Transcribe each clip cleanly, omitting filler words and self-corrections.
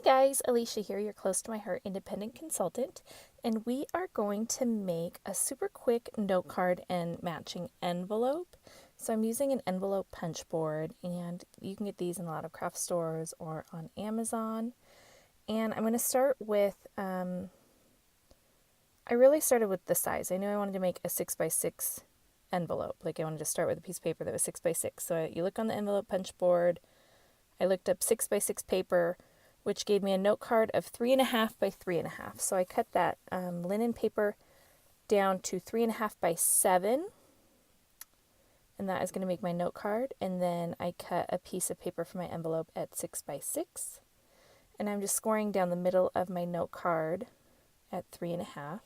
Hi guys, Alicia here, your close to my heart independent consultant, and we are going to make a super quick note card and matching envelope. So I'm using an envelope punch board, and you can get these in a lot of craft stores or on Amazon. And I'm going to start with, I really started with the size. I knew I wanted to make a 6x6 envelope. Like I wanted to start with a piece of paper that was 6x6. So you look on the envelope punch board, I looked up 6x6 paper, which gave me a note card of 3.5 by 3.5. So I cut that linen paper down to 3.5 by 7, and that is going to make my note card. And then I cut a piece of paper for my envelope at 6 by 6, and I'm just scoring down the middle of my note card at 3.5.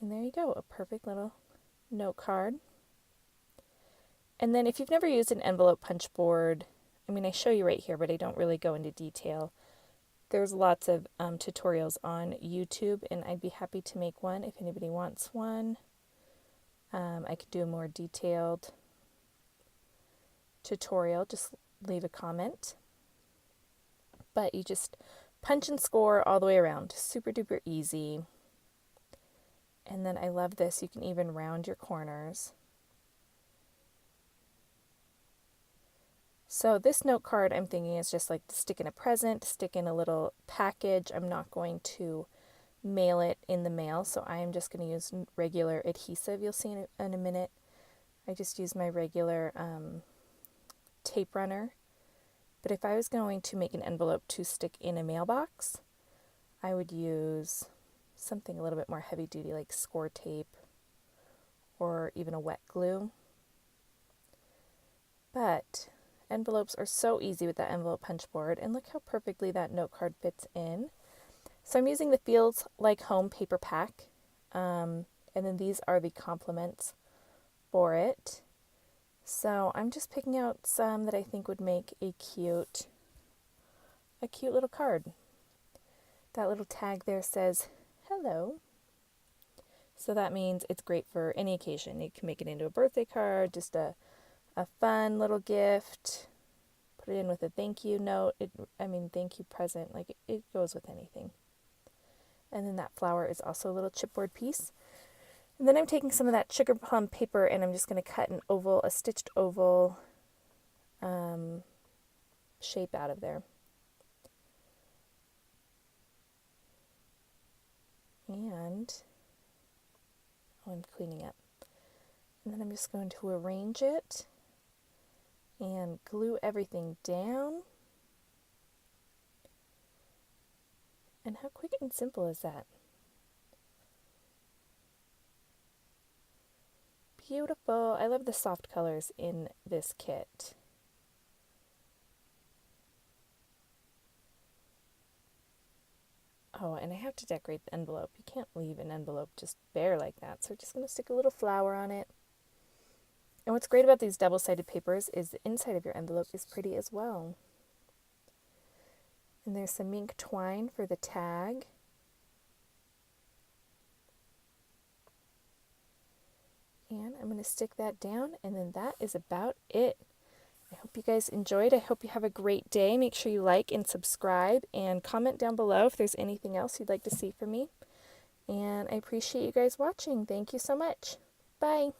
And there you go, a perfect little note card. And then if you've never used an envelope punch board, I mean, I show you right here, but I don't really go into detail. There's lots of tutorials on YouTube, and I'd be happy to make one if anybody wants one. I could do a more detailed tutorial. Just leave a comment. But you just punch and score all the way around. Super duper easy. And then I love this. You can even round your corners. So this note card, I'm thinking, is just like to stick in a present, stick in a little package. I'm not going to mail it in the mail, so I am just going to use regular adhesive. You'll see in a minute. I just use my regular tape runner. But if I was going to make an envelope to stick in a mailbox, I would use something a little bit more heavy duty, like score tape or even a wet glue. But envelopes are so easy with that envelope punch board, and look how perfectly that note card fits in. So I'm using the Feels Like Home paper pack, and then these are the complements for it. So I'm just picking out some that I think would make a cute little card. That little tag there says hello, so that means it's great for any occasion. You can make it into a birthday card, just a fun little gift, put it in with a thank you note, thank you present, like it goes with anything. And then that flower is also a little chipboard piece. And then I'm taking some of that sugar plum paper, and I'm just going to cut a stitched oval shape out of there. And I'm cleaning up. And then I'm just going to arrange it and glue everything down. And how quick and simple is that? Beautiful. I love the soft colors in this kit. Oh, and I have to decorate the envelope. You can't leave an envelope just bare like that. So we're just going to stick a little flower on it. And what's great about these double-sided papers is the inside of your envelope is pretty as well. And there's some mink twine for the tag. And I'm going to stick that down, and then that is about it. I hope you guys enjoyed. I hope you have a great day. Make sure you like and subscribe and comment down below if there's anything else you'd like to see from me. And I appreciate you guys watching. Thank you so much. Bye.